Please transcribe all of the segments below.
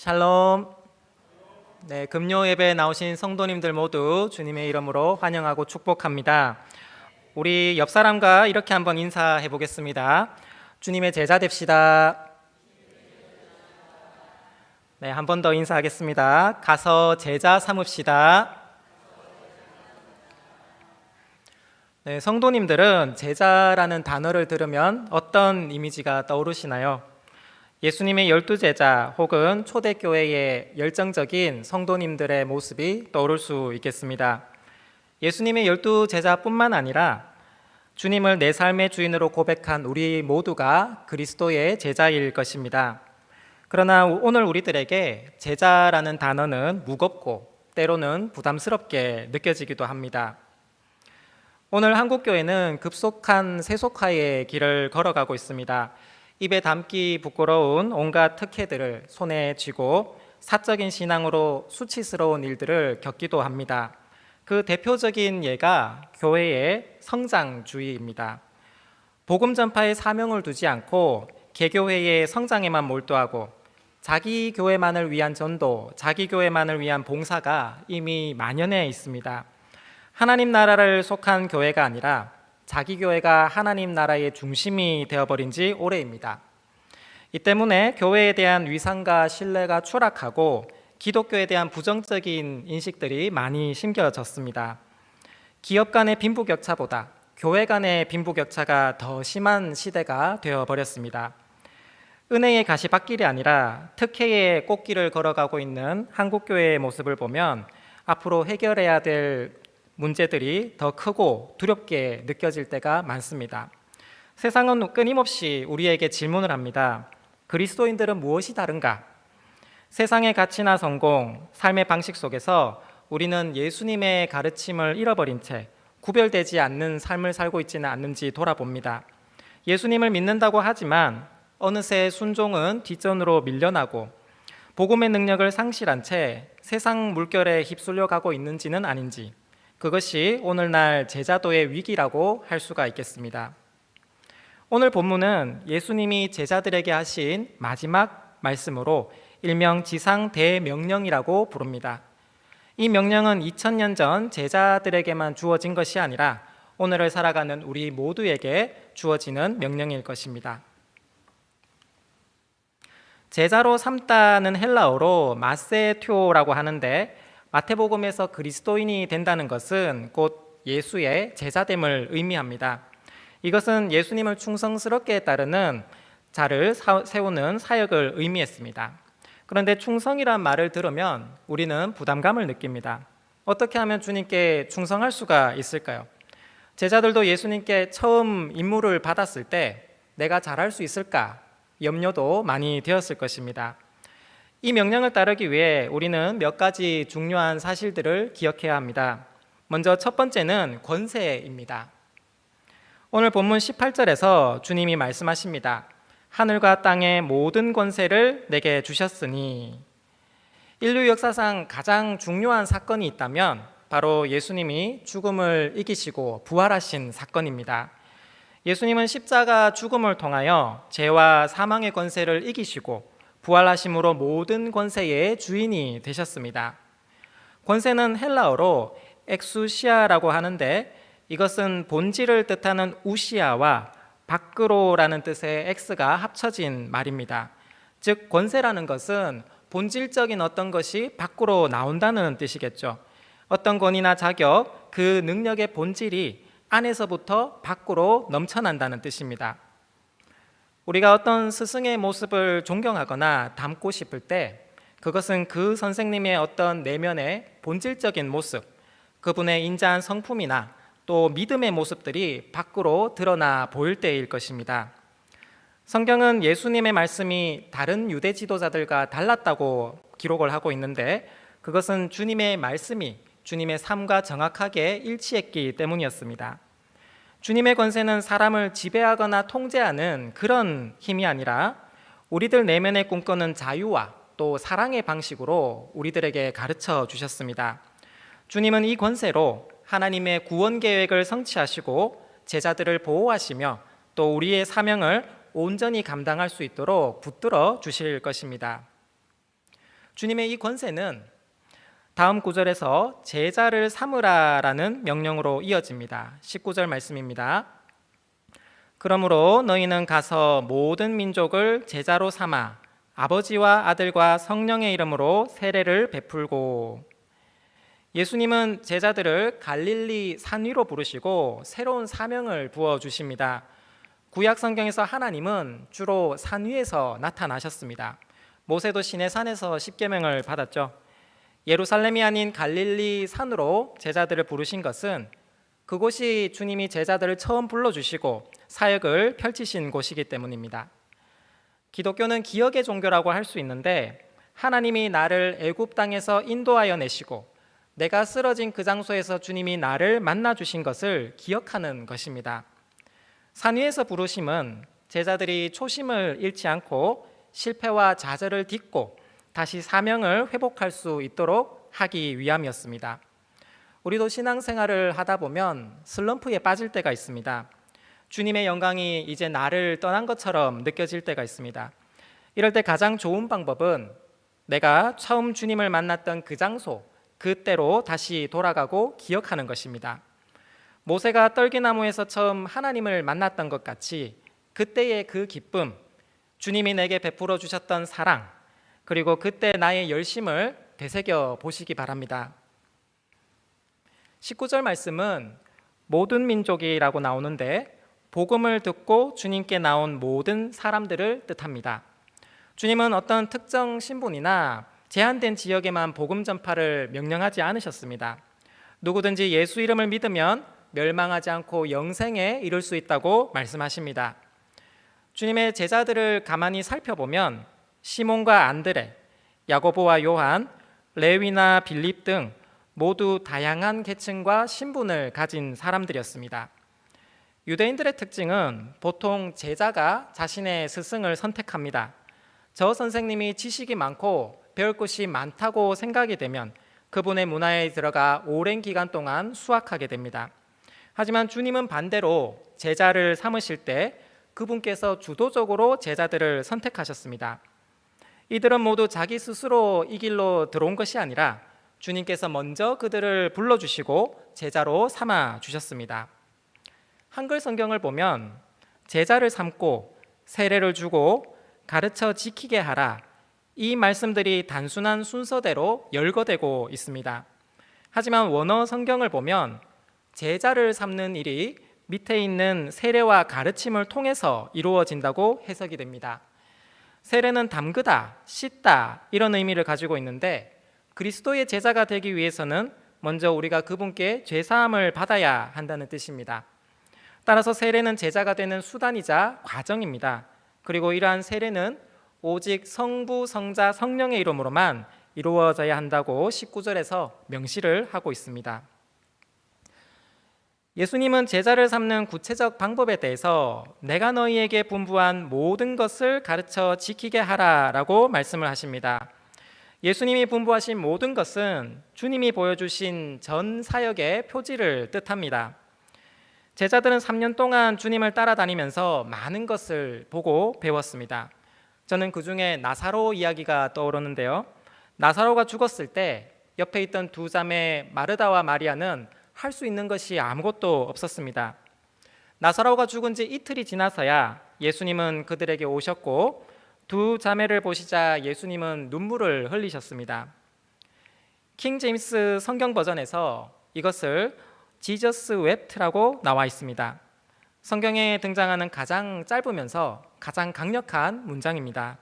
샬롬. 네, 금요 예배에 나오신 성도님들 모두 주님의 이름으로 환영하고 축복합니다. 우리 옆 사람과 이렇게 한번 인사해 보겠습니다. 주님의 제자 됩시다. 네, 한 번 더 인사하겠습니다. 가서 제자 삼읍시다. 네, 성도님들은 제자라는 단어를 들으면 어떤 이미지가 떠오르시나요? 예수님의 12제자 혹은 초대교회의 열정적인 성도님들의 모습이 떠오를 수 있겠습니다. 예수님의 12제자뿐만 아니라 주님을 내 삶의 주인으로 고백한 우리 모두가 그리스도의 제자일 것입니다. 그러나 오늘 우리들에게 제자라는 단어는 무겁고 때로는 부담스럽게 느껴지기도 합니다. 오늘 한국교회는 급속한 세속화의 길을 걸어가고 있습니다. 입에 담기 부끄러운 온갖 특혜들을 손에 쥐고 사적인 신앙으로 수치스러운 일들을 겪기도 합니다. 그 대표적인 예가 교회의 성장주의입니다. 복음 전파에 사명을 두지 않고 개교회의 성장에만 몰두하고 자기 교회만을 위한 전도, 자기 교회만을 위한 봉사가 이미 만연해 있습니다. 하나님 나라를 속한 교회가 아니라 자기 교회가 하나님 나라의 중심이 되어버린 지 오래입니다. 이 때문에 교회에 대한 위상과 신뢰가 추락하고 기독교에 대한 부정적인 인식들이 많이 심겨졌습니다. 기업 간의 빈부격차보다 교회 간의 빈부격차가 더 심한 시대가 되어버렸습니다. 은혜의 가시밭길이 아니라 특혜의 꽃길을 걸어가고 있는 한국교회의 모습을 보면 앞으로 해결해야 될 문제들이 더 크고 두렵게 느껴질 때가 많습니다. 세상은 끊임없이 우리에게 질문을 합니다. 그리스도인들은 무엇이 다른가? 세상의 가치나 성공, 삶의 방식 속에서 우리는 예수님의 가르침을 잃어버린 채 구별되지 않는 삶을 살고 있지는 않는지 돌아봅니다. 예수님을 믿는다고 하지만 어느새 순종은 뒷전으로 밀려나고 복음의 능력을 상실한 채 세상 물결에 휩쓸려 가고 있는지는 아닌지, 그것이 오늘날 제자도의 위기라고 할 수가 있겠습니다. 오늘 본문은 예수님이 제자들에게 하신 마지막 말씀으로 일명 지상 대명령이라고 부릅니다. 이 명령은 2000년 전 제자들에게만 주어진 것이 아니라 오늘을 살아가는 우리 모두에게 주어지는 명령일 것입니다. 제자로 삼다는 헬라어로 마세ትዮ라고 하는데, 마태복음에서 그리스도인이 된다는 것은 곧 예수의 제자됨을 의미합니다. 이것은 예수님을 충성스럽게 따르는 자를 세우는 사역을 의미했습니다. 그런데 충성이란 말을 들으면 우리는 부담감을 느낍니다. 어떻게 하면 주님께 충성할 수가 있을까요? 제자들도 예수님께 처음 임무를 받았을 때 내가 잘할 수 있을까 염려도 많이 되었을 것입니다. 이 명령을 따르기 위해 우리는 몇 가지 중요한 사실들을 기억해야 합니다. 먼저 첫 번째는 권세입니다. 오늘 본문 18절에서 주님이 말씀하십니다. 하늘과 땅의 모든 권세를 내게 주셨으니. 인류 역사상 가장 중요한 사건이 있다면 바로 예수님이 죽음을 이기시고 부활하신 사건입니다. 예수님은 십자가 죽음을 통하여 죄와 사망의 권세를 이기시고 부활하심으로 모든 권세의 주인이 되셨습니다. 권세는 헬라어로 엑수시아라고 하는데, 이것은 본질을 뜻하는 우시아와 밖으로라는 뜻의 엑스가 합쳐진 말입니다. 즉 권세라는 것은 본질적인 어떤 것이 밖으로 나온다는 뜻이겠죠. 어떤 권위나 자격, 그 능력의 본질이 안에서부터 밖으로 넘쳐난다는 뜻입니다. 우리가 어떤 스승의 모습을 존경하거나 닮고 싶을 때 그것은 그 선생님의 어떤 내면의 본질적인 모습, 그분의 인자한 성품이나 또 믿음의 모습들이 밖으로 드러나 보일 때일 것입니다. 성경은 예수님의 말씀이 다른 유대 지도자들과 달랐다고 기록을 하고 있는데, 그것은 주님의 말씀이 주님의 삶과 정확하게 일치했기 때문이었습니다. 주님의 권세는 사람을 지배하거나 통제하는 그런 힘이 아니라 우리들 내면에 꿈꾸는 자유와 또 사랑의 방식으로 우리들에게 가르쳐 주셨습니다. 주님은 이 권세로 하나님의 구원 계획을 성취하시고 제자들을 보호하시며 또 우리의 사명을 온전히 감당할 수 있도록 붙들어 주실 것입니다. 주님의 이 권세는 다음 구절에서 제자를 삼으라라는 명령으로 이어집니다. 19절 말씀입니다. 그러므로 너희는 가서 모든 민족을 제자로 삼아 아버지와 아들과 성령의 이름으로 세례를 베풀고. 예수님은 제자들을 갈릴리 산 위로 부르시고 새로운 사명을 부어주십니다. 구약 성경에서 하나님은 주로 산 위에서 나타나셨습니다. 모세도 시내산에서 십계명을 받았죠. 예루살렘이 아닌 갈릴리 산으로 제자들을 부르신 것은 그곳이 주님이 제자들을 처음 불러주시고 사역을 펼치신 곳이기 때문입니다. 기독교는 기억의 종교라고 할 수 있는데, 하나님이 나를 애굽 땅에서 인도하여 내시고 내가 쓰러진 그 장소에서 주님이 나를 만나 주신 것을 기억하는 것입니다. 산 위에서 부르심은 제자들이 초심을 잃지 않고 실패와 좌절을 딛고 다시 사명을 회복할 수 있도록 하기 위함이었습니다. 우리도 신앙생활을 하다 보면 슬럼프에 빠질 때가 있습니다. 주님의 영광이 이제 나를 떠난 것처럼 느껴질 때가 있습니다. 이럴 때 가장 좋은 방법은 내가 처음 주님을 만났던 그 장소, 그때로 다시 돌아가고 기억하는 것입니다. 모세가 떨기나무에서 처음 하나님을 만났던 것 같이 그때의 그 기쁨, 주님이 내게 베풀어 주셨던 사랑, 그리고 그때 나의 열심을 되새겨 보시기 바랍니다. 19절 말씀은 모든 민족이라고 나오는데 복음을 듣고 주님께 나온 모든 사람들을 뜻합니다. 주님은 어떤 특정 신분이나 제한된 지역에만 복음 전파를 명령하지 않으셨습니다. 누구든지 예수 이름을 믿으면 멸망하지 않고 영생에 이를 수 있다고 말씀하십니다. 주님의 제자들을 가만히 살펴보면 시몬과 안드레, 야고보와 요한, 레위나 빌립 등 모두 다양한 계층과 신분을 가진 사람들이었습니다. 유대인들의 특징은 보통 제자가 자신의 스승을 선택합니다. 저 선생님이 지식이 많고 배울 것이 많다고 생각이 되면 그분의 문화에 들어가 오랜 기간 동안 수학하게 됩니다. 하지만 주님은 반대로 제자를 삼으실 때 그분께서 주도적으로 제자들을 선택하셨습니다. 이들은 모두 자기 스스로 이 길로 들어온 것이 아니라 주님께서 먼저 그들을 불러주시고 제자로 삼아 주셨습니다. 한글 성경을 보면 제자를 삼고 세례를 주고 가르쳐 지키게 하라, 이 말씀들이 단순한 순서대로 열거되고 있습니다. 하지만 원어 성경을 보면 제자를 삼는 일이 밑에 있는 세례와 가르침을 통해서 이루어진다고 해석이 됩니다. 세례는 담그다, 씻다 이런 의미를 가지고 있는데 그리스도의 제자가 되기 위해서는 먼저 우리가 그분께 죄사함을 받아야 한다는 뜻입니다. 따라서 세례는 제자가 되는 수단이자 과정입니다. 그리고 이러한 세례는 오직 성부, 성자, 성령의 이름으로만 이루어져야 한다고 19절에서 명시를 하고 있습니다. 예수님은 제자를 삼는 구체적 방법에 대해서 내가 너희에게 분부한 모든 것을 가르쳐 지키게 하라라고 말씀을 하십니다. 예수님이 분부하신 모든 것은 주님이 보여주신 전 사역의 표지를 뜻합니다. 제자들은 3년 동안 주님을 따라다니면서 많은 것을 보고 배웠습니다. 저는 그 중에 나사로 이야기가 떠오르는데요. 나사로가 죽었을 때 옆에 있던 두 자매 마르다와 마리아는 할 수 있는 것이 아무것도 없었습니다. 나사로가 죽은 지 이틀이 지나서야 예수님은 그들에게 오셨고 두 자매를 보시자 예수님은 눈물을 흘리셨습니다. 킹 제임스 성경 버전에서 이것을 지저스 웹트라고 나와 있습니다. 성경에 등장하는 가장 짧으면서 가장 강력한 문장입니다.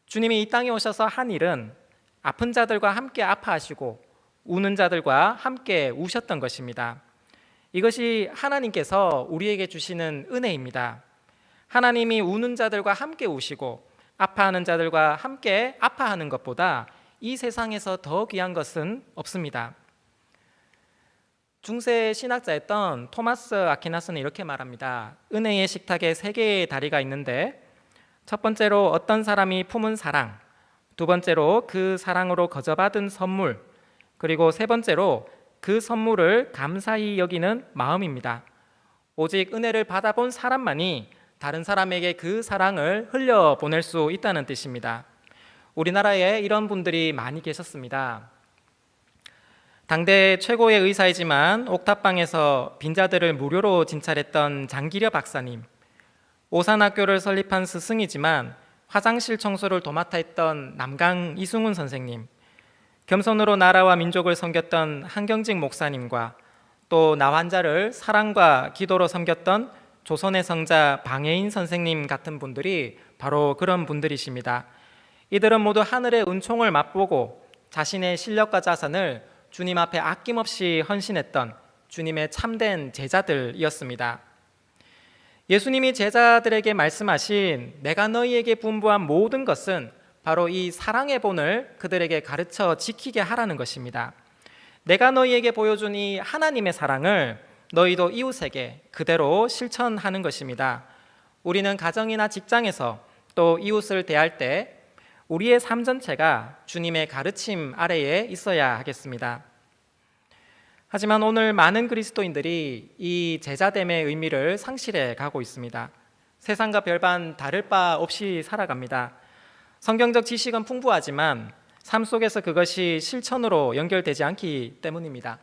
주님이 이 땅에 오셔서 한 일은 아픈 자들과 함께 아파하시고 우는 자들과 함께 우셨던 것입니다. 이것이 하나님께서 우리에게 주시는 은혜입니다. 하나님이 우는 자들과 함께 우시고 아파하는 자들과 함께 아파하는 것보다 이 세상에서 더 귀한 것은 없습니다. 중세 신학자였던 토마스 아퀴나스는 이렇게 말합니다. 은혜의 식탁에 3개의 다리가 있는데 첫 번째로 어떤 사람이 품은 사랑, 두 번째로 그 사랑으로 거저받은 선물, 그리고 세 번째로 그 선물을 감사히 여기는 마음입니다. 오직 은혜를 받아본 사람만이 다른 사람에게 그 사랑을 흘려보낼 수 있다는 뜻입니다. 우리나라에 이런 분들이 많이 계셨습니다. 당대 최고의 의사이지만 옥탑방에서 빈자들을 무료로 진찰했던 장기려 박사님, 오산학교를 설립한 스승이지만 화장실 청소를 도맡아 했던 남강 이승훈 선생님, 겸손으로 나라와 민족을 섬겼던 한경직 목사님과 또 나 환자를 사랑과 기도로 섬겼던 조선의 성자 방해인 선생님 같은 분들이 바로 그런 분들이십니다. 이들은 모두 하늘의 은총을 맛보고 자신의 실력과 자산을 주님 앞에 아낌없이 헌신했던 주님의 참된 제자들이었습니다. 예수님이 제자들에게 말씀하신 내가 너희에게 분부한 모든 것은 바로 이 사랑의 본을 그들에게 가르쳐 지키게 하라는 것입니다. 내가 너희에게 보여준 이 하나님의 사랑을 너희도 이웃에게 그대로 실천하는 것입니다. 우리는 가정이나 직장에서 또 이웃을 대할 때 우리의 삶 전체가 주님의 가르침 아래에 있어야 하겠습니다. 하지만 오늘 많은 그리스도인들이 이 제자됨의 의미를 상실해 가고 있습니다. 세상과 별반 다를 바 없이 살아갑니다. 성경적 지식은 풍부하지만 삶 속에서 그것이 실천으로 연결되지 않기 때문입니다.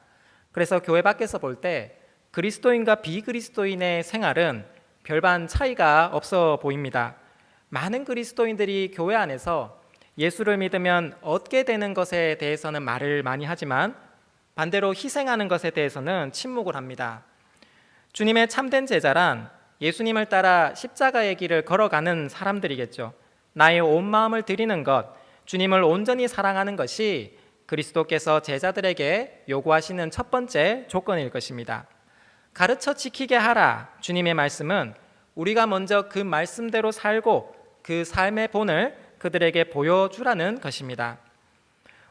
그래서 교회 밖에서 볼 때 그리스도인과 비그리스도인의 생활은 별반 차이가 없어 보입니다. 많은 그리스도인들이 교회 안에서 예수를 믿으면 얻게 되는 것에 대해서는 말을 많이 하지만 반대로 희생하는 것에 대해서는 침묵을 합니다. 주님의 참된 제자란 예수님을 따라 십자가의 길을 걸어가는 사람들이겠죠. 나의 온 마음을 드리는 것, 주님을 온전히 사랑하는 것이 그리스도께서 제자들에게 요구하시는 첫 번째 조건일 것입니다. 가르쳐 지키게 하라 주님의 말씀은 우리가 먼저 그 말씀대로 살고 그 삶의 본을 그들에게 보여주라는 것입니다.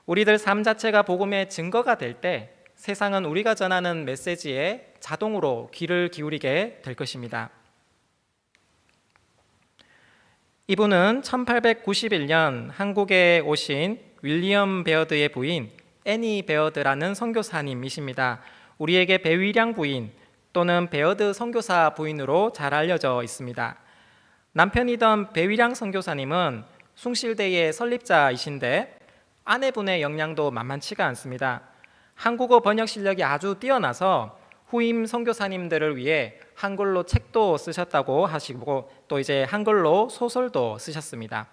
우리들 삶 자체가 복음의 증거가 될 때 세상은 우리가 전하는 메시지에 자동으로 귀를 기울이게 될 것입니다. 이분은 1891년 한국에 오신 윌리엄 베어드의 부인 애니 베어드라는 선교사님이십니다. 우리에게 배위량 부인 또는 베어드 선교사 부인으로 잘 알려져 있습니다. 남편이던 배위량 선교사님은 숭실대의 설립자이신데 아내분의 역량도 만만치가 않습니다. 한국어 번역 실력이 아주 뛰어나서 후임 선교사님들을 위해 한글로 책도 쓰셨다고 하시고 또 이제 한글로 소설도 쓰셨습니다.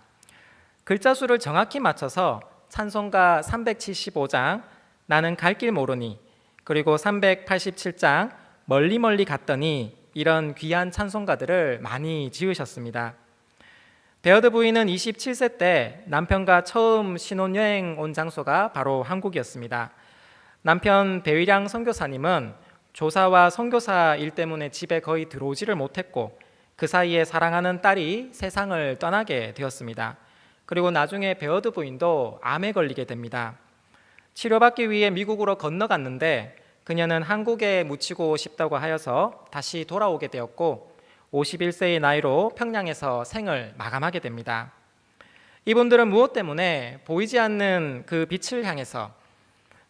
글자 수를 정확히 맞춰서 찬송가 375장 나는 갈 길 모르니 그리고 387장 멀리 멀리 갔더니 이런 귀한 찬송가들을 많이 지으셨습니다. 베어드 부인은 27세 때 남편과 처음 신혼여행 온 장소가 바로 한국이었습니다. 남편 배위량 선교사님은 조사와 선교사 일 때문에 집에 거의 들어오지를 못했고 그 사이에 사랑하는 딸이 세상을 떠나게 되었습니다. 그리고 나중에 베어드 부인도 암에 걸리게 됩니다. 치료받기 위해 미국으로 건너갔는데 그녀는 한국에 묻히고 싶다고 하여서 다시 돌아오게 되었고 51세의 나이로 평양에서 생을 마감하게 됩니다. 이분들은 무엇 때문에 보이지 않는 그 빛을 향해서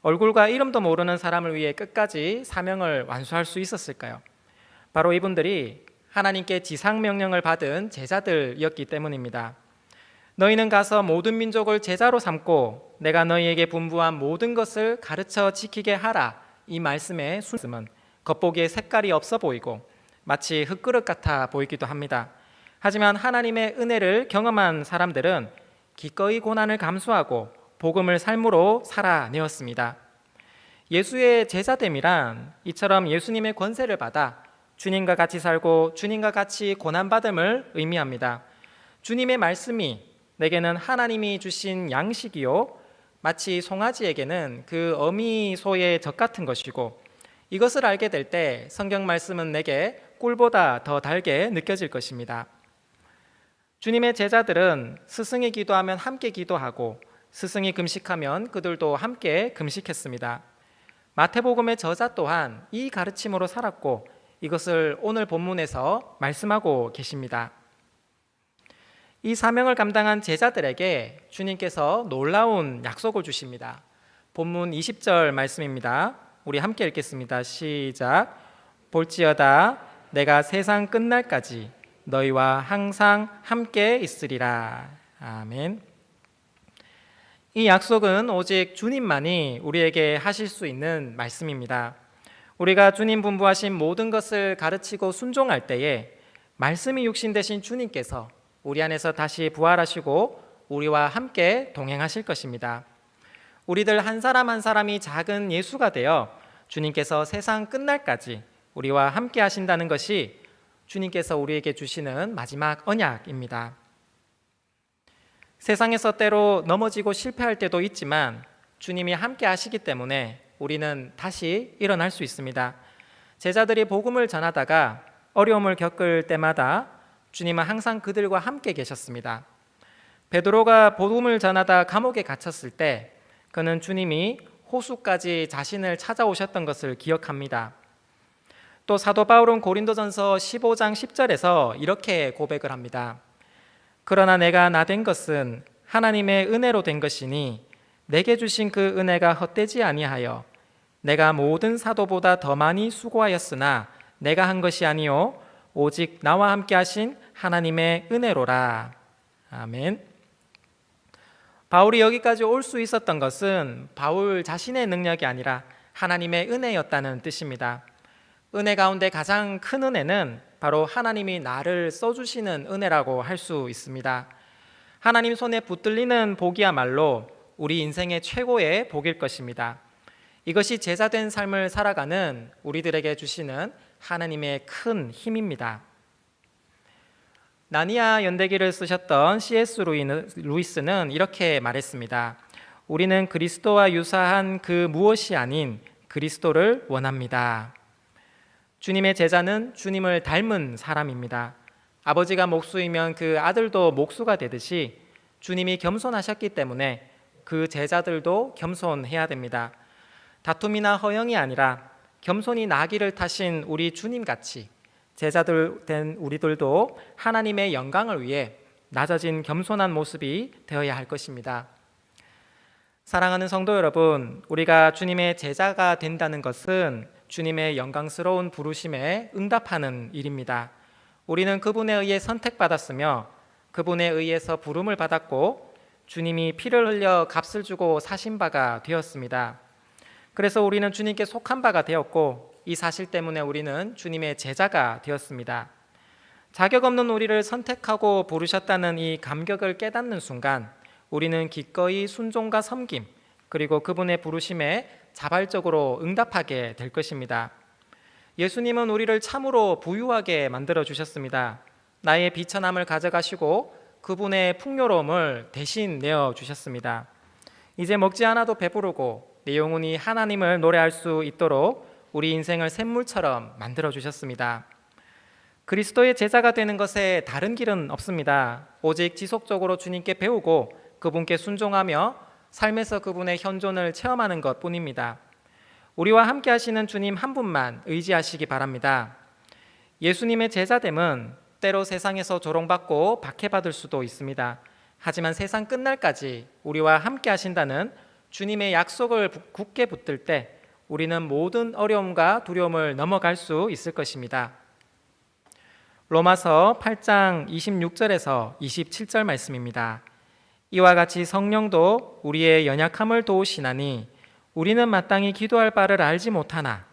얼굴과 이름도 모르는 사람을 위해 끝까지 사명을 완수할 수 있었을까요? 바로 이분들이 하나님께 지상명령을 받은 제자들이었기 때문입니다. 너희는 가서 모든 민족을 제자로 삼고 내가 너희에게 분부한 모든 것을 가르쳐 지키게 하라. 이 말씀의 순서는 겉보기에 색깔이 없어 보이고 마치 흙그릇 같아 보이기도 합니다. 하지만 하나님의 은혜를 경험한 사람들은 기꺼이 고난을 감수하고 복음을 삶으로 살아내었습니다. 예수의 제자됨이란 이처럼 예수님의 권세를 받아 주님과 같이 살고 주님과 같이 고난받음을 의미합니다. 주님의 말씀이 내게는 하나님이 주신 양식이요 마치 송아지에게는 그 어미소의 젖 같은 것이고 이것을 알게 될 때 성경 말씀은 내게 꿀보다 더 달게 느껴질 것입니다. 주님의 제자들은 스승이 기도하면 함께 기도하고 스승이 금식하면 그들도 함께 금식했습니다. 마태복음의 저자 또한 이 가르침으로 살았고 이것을 오늘 본문에서 말씀하고 계십니다. 이 사명을 감당한 제자들에게 주님께서 놀라운 약속을 주십니다. 본문 20절 말씀입니다. 우리 함께 읽겠습니다. 시작. 볼지어다 내가 세상 끝날까지 너희와 항상 함께 있으리라. 아멘. 이 약속은 오직 주님만이 우리에게 하실 수 있는 말씀입니다. 우리가 주님 분부하신 모든 것을 가르치고 순종할 때에 말씀이 육신 되신 주님께서 우리 안에서 다시 부활하시고 우리와 함께 동행하실 것입니다. 우리들 한 사람 한 사람이 작은 예수가 되어 주님께서 세상 끝날까지 우리와 함께 하신다는 것이 주님께서 우리에게 주시는 마지막 언약입니다. 세상에서 때로 넘어지고 실패할 때도 있지만 주님이 함께 하시기 때문에 우리는 다시 일어날 수 있습니다. 제자들이 복음을 전하다가 어려움을 겪을 때마다 주님은 항상 그들과 함께 계셨습니다. 베드로가 복음을 전하다 감옥에 갇혔을 때 그는 주님이 호수까지 자신을 찾아오셨던 것을 기억합니다. 또 사도 바울은 고린도전서 15장 10절에서 이렇게 고백을 합니다. 그러나 내가 나 된 것은 하나님의 은혜로 된 것이니 내게 주신 그 은혜가 헛되지 아니하여 내가 모든 사도보다 더 많이 수고하였으나 내가 한 것이 아니요 오직 나와 함께 하신 하나님의 은혜로라. 아멘. 바울이 여기까지 올 수 있었던 것은 바울 자신의 능력이 아니라 하나님의 은혜였다는 뜻입니다. 은혜 가운데 가장 큰 은혜는 바로 하나님이 나를 써주시는 은혜라고 할 수 있습니다. 하나님 손에 붙들리는 복이야말로 우리 인생의 최고의 복일 것입니다. 이것이 제자된 삶을 살아가는 우리들에게 주시는 하나님의 큰 힘입니다. 나니아 연대기를 쓰셨던 C.S. 루이스는 이렇게 말했습니다. 우리는 그리스도와 유사한 그 무엇이 아닌 그리스도를 원합니다. 주님의 제자는 주님을 닮은 사람입니다. 아버지가 목수이면 그 아들도 목수가 되듯이 주님이 겸손하셨기 때문에 그 제자들도 겸손해야 됩니다. 다툼이나 허영이 아니라 겸손히 나귀를 타신 우리 주님같이 제자들 된 우리들도 하나님의 영광을 위해 낮아진 겸손한 모습이 되어야 할 것입니다. 사랑하는 성도 여러분, 우리가 주님의 제자가 된다는 것은 주님의 영광스러운 부르심에 응답하는 일입니다. 우리는 그분에 의해 선택받았으며 그분에 의해서 부름을 받았고 주님이 피를 흘려 값을 주고 사신 바가 되었습니다. 그래서 우리는 주님께 속한 바가 되었고 이 사실 때문에 우리는 주님의 제자가 되었습니다. 자격 없는 우리를 선택하고 부르셨다는 이 감격을 깨닫는 순간 우리는 기꺼이 순종과 섬김 그리고 그분의 부르심에 자발적으로 응답하게 될 것입니다. 예수님은 우리를 참으로 부유하게 만들어 주셨습니다. 나의 비천함을 가져가시고 그분의 풍요로움을 대신 내어 주셨습니다. 이제 먹지 않아도 배부르고 내 영혼이 하나님을 노래할 수 있도록 우리 인생을 샘물처럼 만들어 주셨습니다. 그리스도의 제자가 되는 것에 다른 길은 없습니다. 오직 지속적으로 주님께 배우고 그분께 순종하며 삶에서 그분의 현존을 체험하는 것뿐입니다. 우리와 함께 하시는 주님 한 분만 의지하시기 바랍니다. 예수님의 제자됨은 때로 세상에서 조롱받고 박해받을 수도 있습니다. 하지만 세상 끝날까지 우리와 함께 하신다는 주님의 약속을 굳게 붙들 때 우리는 모든 어려움과 두려움을 넘어갈 수 있을 것입니다. 로마서 8장 26절에서 27절 말씀입니다. 이와 같이 성령도 우리의 연약함을 도우시나니 우리는 마땅히 기도할 바를 알지 못하나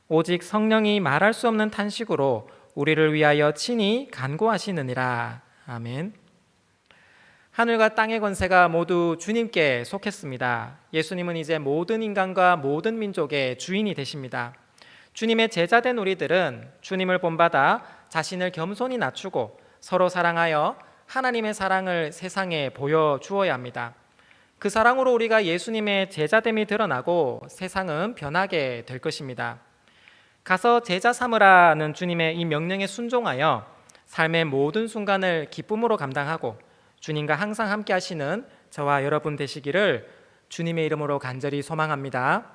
오직 성령이 말할 수 없는 탄식으로 우리를 위하여 친히 간구하시느니라. 아멘. 하늘과 땅의 권세가 모두 주님께 속했습니다. 예수님은 이제 모든 인간과 모든 민족의 주인이 되십니다. 주님의 제자된 우리들은 주님을 본받아 자신을 겸손히 낮추고 서로 사랑하여 하나님의 사랑을 세상에 보여주어야 합니다. 그 사랑으로 우리가 예수님의 제자됨이 드러나고 세상은 변하게 될 것입니다. 가서 제자 삼으라는 주님의 이 명령에 순종하여 삶의 모든 순간을 기쁨으로 감당하고 주님과 항상 함께 하시는 저와 여러분 되시기를 주님의 이름으로 간절히 소망합니다.